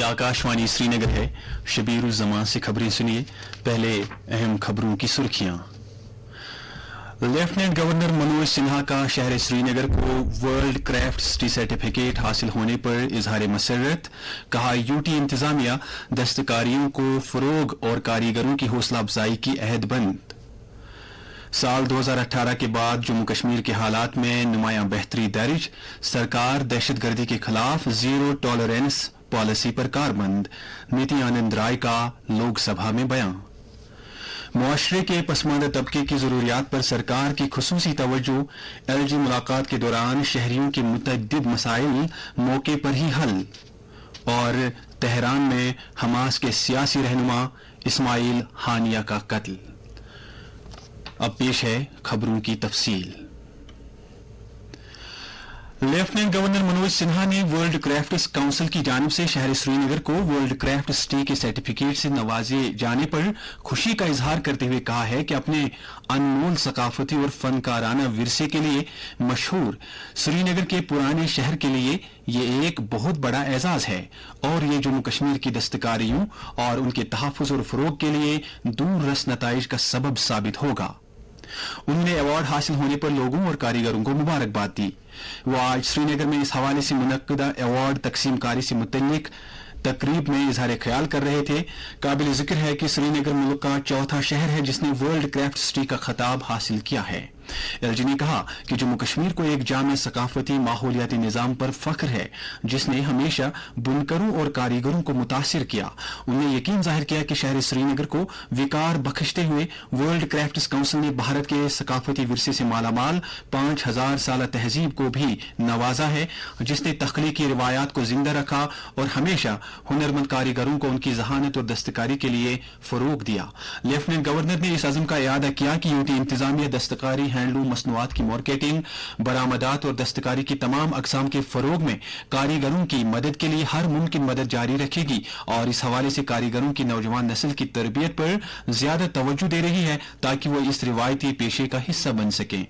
ये आकाशवाणी श्रीनगर है। शबीरुल जमान से खबरें सुनिए। पहले अहम खबरों की सुर्खियां। लेफ्टिनेंट गवर्नर मनोज सिन्हा का शहर श्रीनगर को वर्ल्ड क्राफ्ट सिटी सर्टिफिकेट हासिल होने पर इजहार मसरत। कहा, यूटी इंतजामिया दस्तकारियों को फरोग और कारीगरों की हौसला अफजाई की अहदबंद। साल 2018 के बाद जम्मू कश्मीर के हालात में नुमायां बेहतरी दर्ज। सरकार दहशतगर्दी के खिलाफ जीरो टॉलरेंस पॉलिसी पर कारबंद। नीति आनंद राय का लोकसभा में बयान। मुआशरे के पसमानदा तबके की जरूरियात पर सरकार की खुसूसी तवज्जो। एलजी मुलाकात के दौरान शहरियों के मुतअद्दिद मसाइल मौके पर ही हल। और तेहरान में हमास के सियासी रहनुमा इस्माइल हानिया का कत्ल। अब पेश है खबरों की तफसील। लेफ्टिनेंट गवर्नर मनोज सिन्हा ने वर्ल्ड क्राफ्ट्स काउंसिल की जानिब से शहर श्रीनगर को वर्ल्ड क्राफ्ट सिटी के सर्टिफिकेट से नवाजे जाने पर खुशी का इजहार करते हुए कहा है कि अपने अनमोल सकाफती और फनकाराना विरसे के लिए मशहूर श्रीनगर के पुराने शहर के लिए ये एक बहुत बड़ा एजाज है और ये जम्मू कश्मीर की दस्तकारियों और उनके तहफ्फुज़ और फरोग के लिए दूररस नताइज का सबब साबित होगा। उन्होंने अवार्ड हासिल होने पर लोगों और कारीगरों को मुबारकबाद दी। वो आज श्रीनगर में इस हवाले से मुनक्किदा अवार्ड तकसीमकारी से मुतल्लिक तकरीब में इजहार ख्याल कर रहे थे। काबिल जिक्र है कि श्रीनगर मुल्क का चौथा शहर है जिसने वर्ल्ड क्राफ्ट सिटी का खिताब हासिल किया है। एलजी ने कहा कि जम्मू कश्मीर को एक जामे सकाफती माहौलियाती निजाम पर फख्र है जिसने हमेशा बुनकरों और कारीगरों को मुतासिर किया। उन्होंने यकीन जाहिर किया कि शहर श्रीनगर को विकार बख्शते हुए वर्ल्ड क्राफ्ट्स काउंसिल ने भारत के सकाफती विरसे से मालामाल 5000 साल तहजीब को भी नवाजा है जिसने तख्लीकी रिवायात को जिंदा रखा और हमेशा हुनरमंद कारीगरों को उनकी जहानत और दस्तकारी के लिए फरोग दिया। लेफ्टिनेंट गवर्नर ने इस अज़म का इयादा किया कि यूटी इंतजामिया दस्तकारी हैंडलूम मसनूआत की मार्केटिंग, बरामदात और दस्तकारी की तमाम अकसाम के फरोग में कारीगरों की मदद के लिए हर मुमकिन मदद जारी रखेगी और इस हवाले से कारीगरों की नौजवान नस्ल की तरबियत पर ज्यादा तवज्जो दे रही है ताकि वो इस रिवायती पेशे का हिस्सा बन सकें।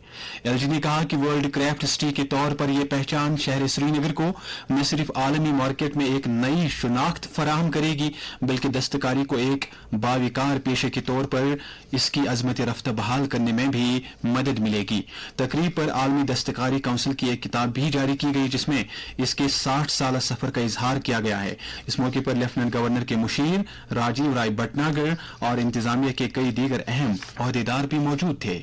एलजी ने कहा कि वर्ल्ड क्राफ्ट सिटी के तौर पर यह पहचान शहर श्रीनगर को न सिर्फ आलमी मार्केट में एक नई शनाख्त फराहम करेगी बल्कि दस्तकारी को एक बाविकार पेशे के तौर पर इसकी अजमत रफ्त बहाल करने में भी मदद मिलेगी। तकरीब पर आलमी दस्तकारी काउंसिल की एक किताब भी जारी की गई जिसमें इसके 60 साल सफर का इजहार किया गया है। इस मौके पर लेफ्टिनेंट गवर्नर के मुशीर राजीव राय भटनागर और इंतजामिया के कई दीगर अहम ओहदेदार भी मौजूद थे।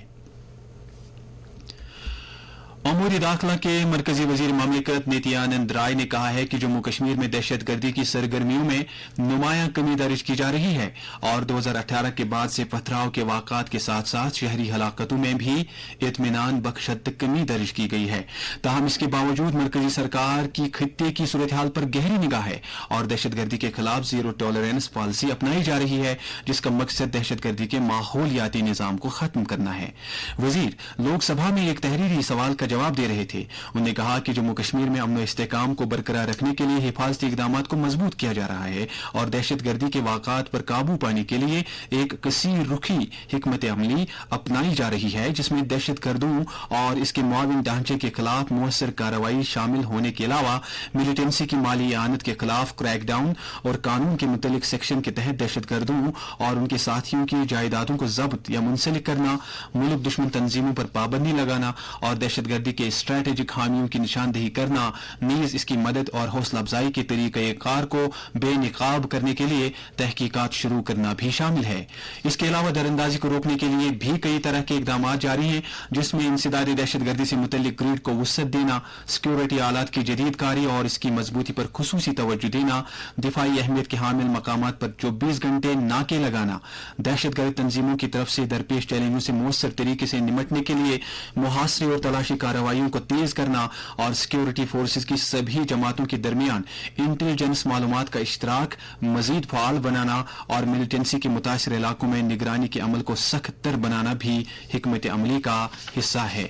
अमूरी दाखिला के मरकजी वजीर मामलिकत नीति आनंद राय ने कहा है कि जम्मू कश्मीर में दहशतगर्दी की सरगर्मियों में नुमायां कमी दर्ज की जा रही है और 2018 के बाद से पथराव के वाक़ात के साथ साथ शहरी हलाकतों में भी इत्मीनान बख्श हद तक कमी दर्ज की गई है। ताहम इसके बावजूद मरकजी सरकार की खित्ते की सूरत हाल पर गहरी निगाह है और दहशतगर्दी के खिलाफ जीरो टॉलरेंस पॉलिसी अपनाई जा रही है जिसका मकसद दहशतगर्दी के माहौलियाती निजाम को खत्म करना है। वजीर लोकसभा में एक तहरीरी सवाल का जवाब दे रहे थे। उन्होंने कहा कि जम्मू कश्मीर में अमन इस्तेकाम को बरकरार रखने के लिए हिफाजती इकदाम को मजबूत किया जा रहा है और दहशतगर्दी के वाक़ात पर काबू पाने के लिए एक कसीर रुखी हिकमत अमली अपनाई जा रही है जिसमें दहशतगर्दों और इसके मुआविन ढांचे के खिलाफ मुअस्सर कार्रवाई शामिल होने के अलावा मिलिटेंसी की माली आनत के खिलाफ क्रैकडाउन और कानून के मुतल्लिक सेक्शन के तहत दहशतगर्दों और उनके साथियों की जायदादों को जब्त या मुंसलिक करना, मुल्क दुश्मन तंजीमों पर पाबंदी लगाना और दहशतगर्दी के स्ट्रेटेजिक हामियों की निशानदेही करना, नीज इसकी मदद और हौसला अफजाई के तरीक़ेकार को बेनिकाब करने के लिए तहकीकात शुरू करना भी शामिल है। इसके अलावा दरअंदाजी को रोकने के लिए भी कई तरह के इकदाम जारी हैं जिसमें इंसदादी दहशतगर्दी से मुतल्लिक ग्रिड को वसअत देना, सिक्योरिटी आलात की जदीद कारी और इसकी मजबूती पर खुसूसी तवज्जो देना, दिफाई अहमियत के हामिल मकामात पर 24 घंटे नाके लगाना, दहशतगर्द तंजीमों की तरफ से दरपेश चैलेंजों से मौसर तरीके से निमटने के लिए मुहासरे और तलाशी कार्रवाइयों को तेज करना और सिक्योरिटी फोर्सेज की सभी जमातों के दरमियान इंटेलिजेंस मालूमात का इश्तराक मजीद फाल बनाना और मिलिटेंसी के मुतासिर इलाकों में निगरानी के अमल को सख्त तर बनाना भी हिकमत अमली का हिस्सा है।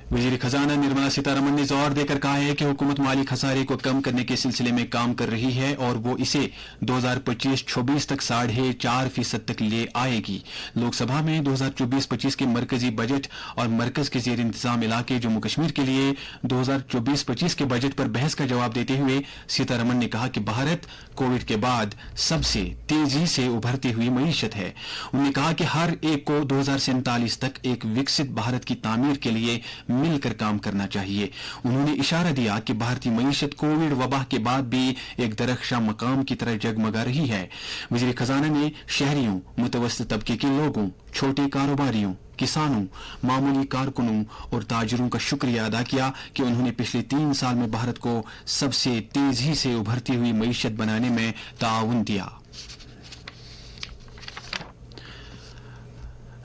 वजीर खजाना निर्मला सीतारमण ने जोर देकर कहा है कि हुकूमत माली खसारे को कम करने के सिलसिले में काम कर रही है और वो इसे 2025-26 तक 4.5% तक ले आएगी। लोकसभा में 2024-25 के मरकजी बजट और मरकज के जेर इंतजाम इलाके जम्मू कश्मीर के लिए 2024-25 के बजट पर बहस का जवाब देते हुए सीतारमण ने कहा कि भारत कोविड के बाद सबसे तेजी से उभरती हुई मईशत है। उन्होंने कहा कि हर एक को 2047 तक एक विकसित भारत की तामीर के लिए मिलकर काम करना चाहिए। उन्होंने इशारा दिया कि भारतीय मईशत कोविड वबा के बाद भी एक दरख्शां मकाम की तरह जगमगा रही है। वजीर खजाना ने शहरियों, मुतवस्सित तबके के लोगों, छोटे कारोबारियों, किसानों, मामूली कारकुनों और ताजिरों का शुक्रिया अदा किया कि उन्होंने पिछले 3 साल में भारत को सबसे तेजी से उभरती हुई मईशत बनाने में ताउन दिया।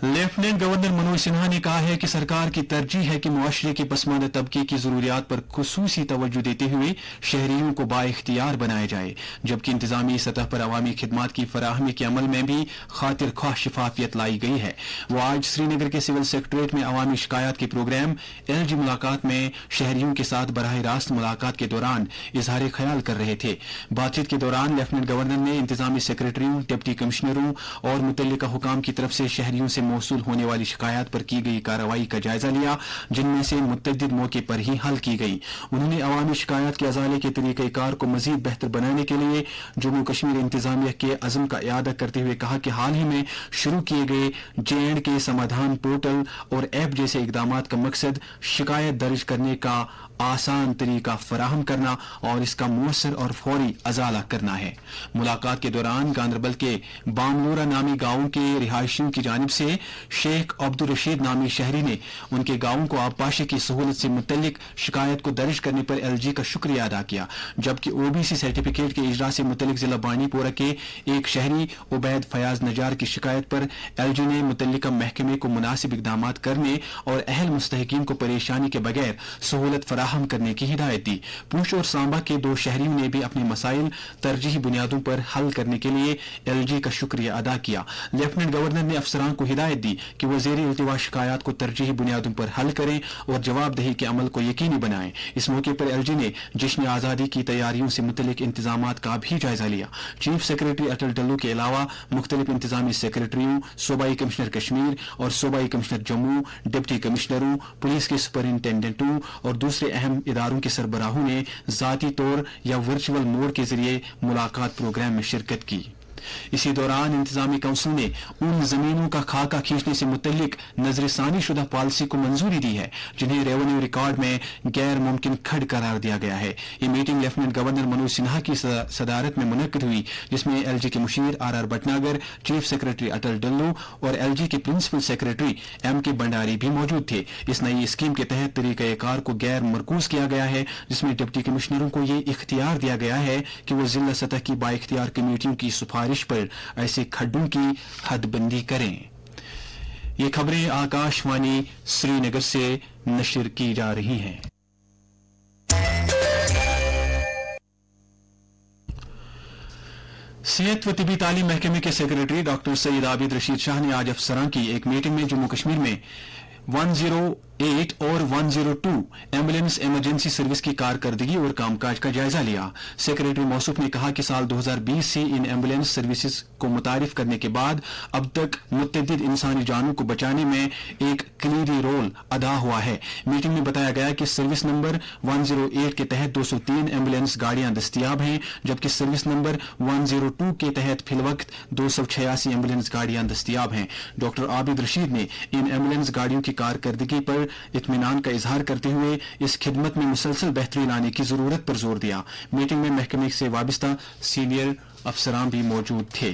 लेफ्टिनेंट गवर्नर मनोज सिन्हा ने कहा है कि सरकार की तरजीह है कि मुआशरे के पसमानदा तबके की जरूरियात पर खुसूसी तवज्जो देते हुए शहरियों को बाइख्तियार बनाया जाए, जबकि इंतजामी सतह पर अवामी खिदमात की फराहमी के अमल में भी खातिर ख्वाह शफाफियत लाई गई है। वो आज श्रीनगर के सिविल सेक्रेटरीट में अवामी शिकायत के प्रोग्राम LG मुलाकात में शहरियों के साथ बराह रास्त मुलाकात के दौरान इजहार ख्याल कर रहे थे। बातचीत के दौरान लेफ्टिनेंट गवर्नर ने इंतजामी सेक्रेटरियों, डिप्टी कमिश्नरों और मुतल्लिका हुकाम की तरफ से शहरियों से मौसूल होने वाली शिकायत पर की गई कार्रवाई का जायजा लिया, जिनमें से मुतअद्दिद मौके पर ही हल की गई। उन्होंने अवामी शिकायत के अजाले के तरीक़ेकार को मजीद बेहतर बनाने के लिए जम्मू कश्मीर इंतजामिया के अज़्म का इयादा करते हुए कहा कि हाल ही में शुरू किए गए J&K समाधान पोर्टल और ऐप जैसे इकदामात का मकसद शिकायत दर्ज करने का आसान तरीका फराहम करना और इसका मुअस्सर और फौरी अजाला करना है। मुलाकात के दौरान गांदरबल के बामलोरा नामी गांवों के रिहायशियों की जानिब से शेख अब्दुल रशीद नामी शहरी ने उनके गांवों को आबपाशी की सहूलत से मुतल्लिक शिकायत को दर्ज करने पर LG का शुक्रिया अदा किया, जबकि OBC सर्टिफिकेट के इजरा से मुतल्लिक जिला बानीपोरा के एक शहरी उबैद फयाज नजार की शिकायत पर LG ने मुतल्लिका महकमे को मुनासिब इकदामात करने और अहल मुस्तहिकीन को परेशानी के बगैर सहूलत फराहम करने की हिदायत दी। पूंछ और सांबा के 2 शहरियों ने भी अपने मसाइल तरजीही बुनियादों पर हल करने के लिए LG का शुक्रिया अदा किया। लेफ्टिनेंट गवर्नर ने अफसरान को हिदायत दी कि वो ज़ेर इल्तिवा शिकायत को तरजीही बुनियादों पर हल करें और जवाबदेही के अमल को यकीनी बनाएं। इस मौके पर LG ने जश्न आज़ादी की तैयारियों से मुतल्लिक इंतजामात का भी जायजा लिया। चीफ सेक्रेटरी अटल डल्लू के अलावा मुख्तलिफ इंतजामी सेक्रेटरियों, सूबाई कमिश्नर कश्मीर और सूबाई कमिश्नर जम्मू, डिप्टी कमिश्नरों, पुलिस के सुपरिंटेंडेंटों और दूसरे अहम इदारों के सरबराहों ने ज़ाती तौर या वर्चुअल मोड के जरिए मुलाकात प्रोग्राम में शिरकत की। इसी दौरान इंतजामी काउंसिल ने उन जमीनों का खाका खींचने से मुतल्लिक नजरसानी शुदा पॉलिसी को मंजूरी दी है जिन्हें रेवेन्यू रिकॉर्ड में गैर मुमकिन खड़ करार दिया गया है। ये meeting Lieutenant Governor Manoj Sinha की सदारत में मुनक्किद हुई, जिसमें LG के मुशीर RR Bhatnagar, chief secretary Atal Dulloo और LG के प्रिंसिपल सेक्रेटरी MK भंडारी भी मौजूद थे। इस नई स्कीम के तहत तरीक़ेकार को गैर मरकूज किया गया है, जिसमें डिप्टी कमिश्नरों को ये इख्तियार दिया गया है कि वो जिला सतह की बाइख्तियार कमेटियों की सिफारिश पर ऐसे खड्डों की हदबंदी करें। ये खबरें आकाशवाणी श्रीनगर से नशर की जा रही हैं। सेहत व तिबी तालीम महकमे के सेक्रेटरी डॉक्टर सईद आबिद रशीद शाह ने आज अफसरान की एक मीटिंग में जम्मू कश्मीर में 108 और 102 एम्बुलेंस इमरजेंसी सर्विस की कारकर्दगी और कामकाज का जायजा लिया। सेक्रेटरी मौसूफ ने कहा कि साल 2020 से इन एम्बुलेंस सर्विसेज को मुतारिफ करने के बाद अब तक मुतअद्दिद इंसानी जानों को बचाने में एक क्लीडी रोल अदा हुआ है। मीटिंग में बताया गया कि सर्विस नंबर 108 के तहत 203 एम्बुलेंस गाड़ियां दस्तियाब हैं, जबकि सर्विस नंबर 102 के तहत फिलवक्त 286 एम्बुलेंस गाड़ियां दस्तियाब हैं। डॉक्टर आबिद रशीद ने इन एम्बुलेंस गाड़ियों की कारकर्दगी पर इत्मीनान का इजहार करते हुए इस खिदमत में मुसलसल बेहतरी लाने की जरूरत पर जोर दिया। मीटिंग में महकमे से वाबिस्ता सीनियर अफसरान भी मौजूद थे।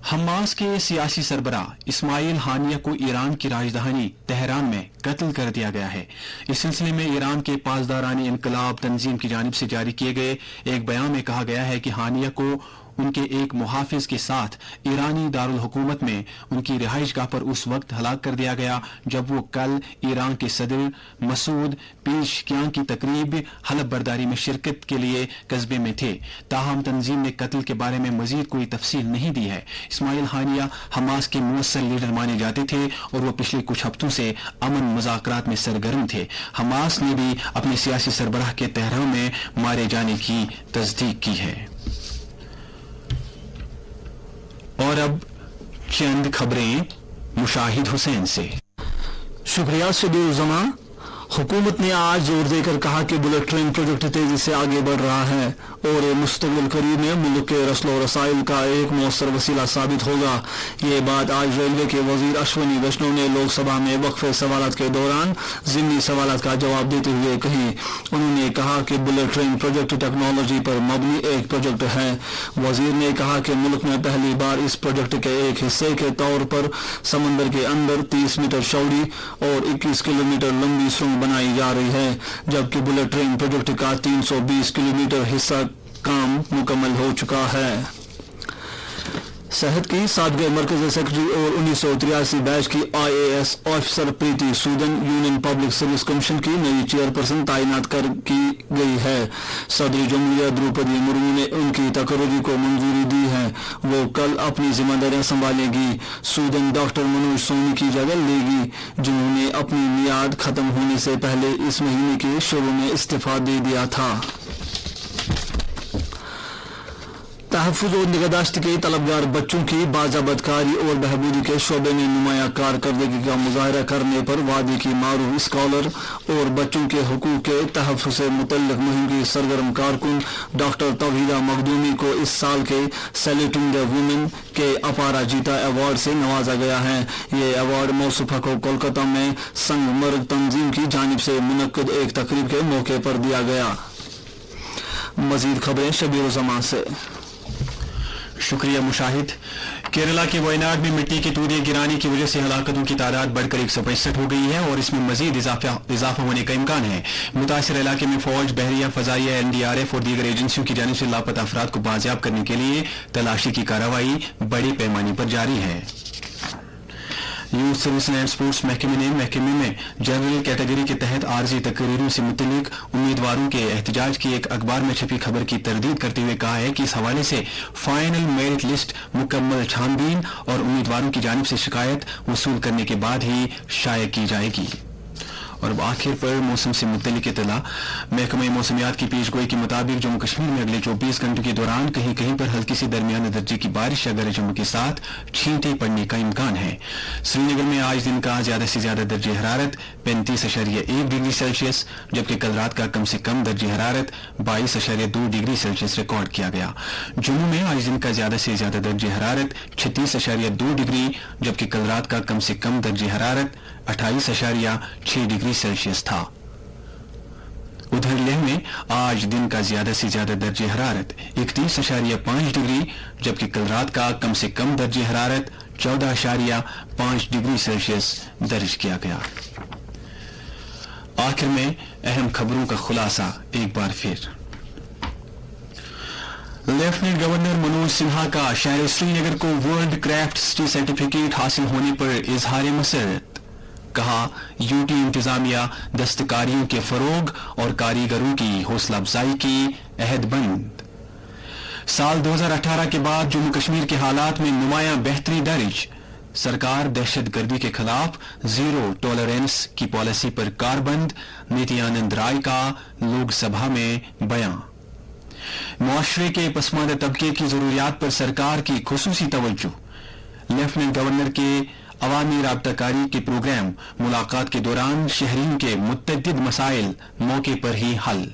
हमास के सियासी सरबराह इस्माइल हानिया को ईरान की राजधानी तेहरान में कत्ल कर दिया गया है। इस सिलसिले में ईरान के पासदारानी इनकलाब तंजीम की जानिब से जारी किए गए एक बयान में कहा गया है कि हानिया को उनके एक मुहाफिज के साथ ईरानी दारुल हुकूमत में उनकी रिहाइश गाह पर उस वक्त हलाक कर दिया गया जब वो कल ईरान के सदर मसूद पेशकियां की तकरीब हलफ बर्दारी में शिरकत के लिए कस्बे में थे। ताहम तंजीम ने कत्ल के बारे में मजीद कोई तफसील नहीं दी है। इस्माइल हानिया हमास के मुअस्सल लीडर माने जाते थे और वो पिछले कुछ हफ्तों से अमन मुज़ाकरात में सरगर्म थे। हमास ने भी अपने सियासी सरबराह के तेहरान में मारे जाने की तस्दीक की है। और अब चंद खबरें मुशाहिद हुसैन से। शुक्रिया शबीर जमा। हुकूमत ने आज जोर देकर कहा कि बुलेट ट्रेन प्रोजेक्ट तेजी से आगे बढ़ रहा है और ये मुस्तक़बिल करीब में मुल्क के रस्लो रसाइल का एक मौसर वसीला साबित होगा। ये बात आज रेलवे के वजीर अश्वनी वैष्णव ने लोकसभा में वक्फे सवालात के दौरान ज़िमनी सवालात का जवाब देते हुए कही। उन्होंने कहा कि बुलेट ट्रेन प्रोजेक्ट टेक्नोलॉजी पर मबनी एक प्रोजेक्ट है। वजीर ने कहा कि मुल्क में पहली बार इस प्रोजेक्ट के एक हिस्से के तौर पर समंदर के अंदर 30 मीटर चौड़ी और 21 किलोमीटर लंबी सुरंग बनाई जा रही है, जबकि बुलेट ट्रेन प्रोजेक्ट का 320 किलोमीटर हिस्सा काम मुकम्मल हो चुका है। सेहत की सादगी मरकजी सेक्रेटरी और 1983 बैच की IAS officer Preeti Sudan Union Public Service Commission की नई चेयरपर्सन तैनात कर की गई है। सदर जमहूरिया द्रौपदी मुर्मू ने उनकी तकर्री को मंजूरी दी है। वो कल अपनी जिम्मेदारियां संभालेगी। सूदन डॉक्टर मनोज सोनी की जगह लेगी, जिन्होंने अपनी मियाद खत्म होने से पहले इस महीने के शुरू में इस्तीफा दे दिया था। तहफ़्फ़ुज़ और निगहदाश्त के तलबगार बच्चों की बाज़ाबतकारी और बहबूदी के शोबे में नुमाया कारकर्दगी का मुजाहरा करने पर वादी की मारूफ स्कॉलर और बच्चों के हुकूक के तहफ़्फ़ुज़ से मुतल्लिक़ मुहिम की सरगर्म कारकुन डॉक्टर तौहीदा मखदूमी को इस साल के सैल्यूटिंग द वुमेन के अपराजिता अवार्ड से नवाजा गया है। ये अवार्ड मौसूफा को कोलकाता में संग मर्ग तंजीम की जानिब से मुनक्कद एक तकरीब के मौके पर दिया गया। मजीद खबरें शबीर जमान से। शुक्रिया मुशाहिद। केरला के वायनाड में मिट्टी के तूदे गिराने की वजह से हलाकतों की तादाद बढ़कर 165 हो गई है और इसमें मजीद इजाफा होने का इम्कान है। मुतासिर इलाके में फौज, बहरिया, फजाइया, NDRF और दीगर एजेंसियों की जानिब से लापता अफराद को बाजियाब करने के लिए तलाशी की कार्रवाई बड़े पैमाने पर जारी है। यूथ सर्विस एंड स्पोर्ट्स महकमे में जनरल कैटेगरी के तहत आर्जी तकरीरों से मुतल्लिक उम्मीदवारों के एहतजाज की एक अखबार में छपी खबर की तरदीद करते हुए कहा है कि इस हवाले से फाइनल मेरिट लिस्ट मुकम्मल छानबीन और उम्मीदवारों की जानिब से शिकायत वसूल करने के बाद ही शाया की जाएगी। और अब आखिर पर मौसम से मुतल्लिक इत्तला। महकमा मौसमियात की पेशगोई के मुताबिक जम्मू कश्मीर में अगले 24 घंटों के दौरान कहीं कहीं पर हल्की सी दरमियाने दर्जे की बारिश या गरज चमक के साथ छींटे पड़ने का इम्कान है। श्रीनगर में आज दिन का ज्यादा से ज्यादा दर्जे हरारत 35.1 डिग्री सेल्सियस, जबकि कल रात का कम से कम दर्जे हरारत 22.2 डिग्री सेल्सियस रिकॉर्ड किया गया। जम्मू में आज दिन का ज्यादा से ज्यादा दर्जे हरारत 36.2 डिग्री, जबकि कल रात का कम से कम दर्जे हरारत 28.6 डिग्री सेल्सियस था। उधर लेह में आज दिन का ज्यादा से ज्यादा दर्जे हरारत 31.5 डिग्री, जबकि कल रात का कम से कम दर्जे हरारत 14.5 डिग्री सेल्सियस दर्ज किया गया। आखिर में अहम खबरों का खुलासा एक बार फिर। लेफ्टिनेंट गवर्नर मनोज सिन्हा का शहर श्रीनगर को वर्ल्ड क्राफ्ट सिटी सर्टिफिकेट हासिल होने पर इजहार मसरत। कहा, यूटी इंतजामिया दस्तकारियों के फरोग और कारीगरों की हौसला अफजाई की अहदबंद। साल 2018 के बाद जम्मू कश्मीर के हालात में नुमाया बेहतरी दर्ज। सरकार दहशतगर्दी के खिलाफ जीरो टॉलरेंस की पॉलिसी पर कारबंद। नित्यानंद राय का लोकसभा में बयान। मुआशरे के पसमानदा तबके की जरूरियात पर सरकार की खुसूसी तवज्जो। लेफ्टिनेंट गवर्नर के अवामी राब्ताकारी के प्रोग्राम मुलाकात के दौरान शहरियों के मुतअद्दिद मसाइल मौके पर ही हल।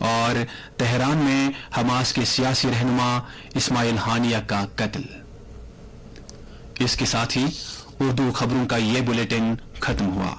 और तेहरान में हमास के सियासी रहनुमा इस्माइल हानिया का कत्ल। इसके साथ ही उर्दू खबरों का ये बुलेटिन खत्म हुआ।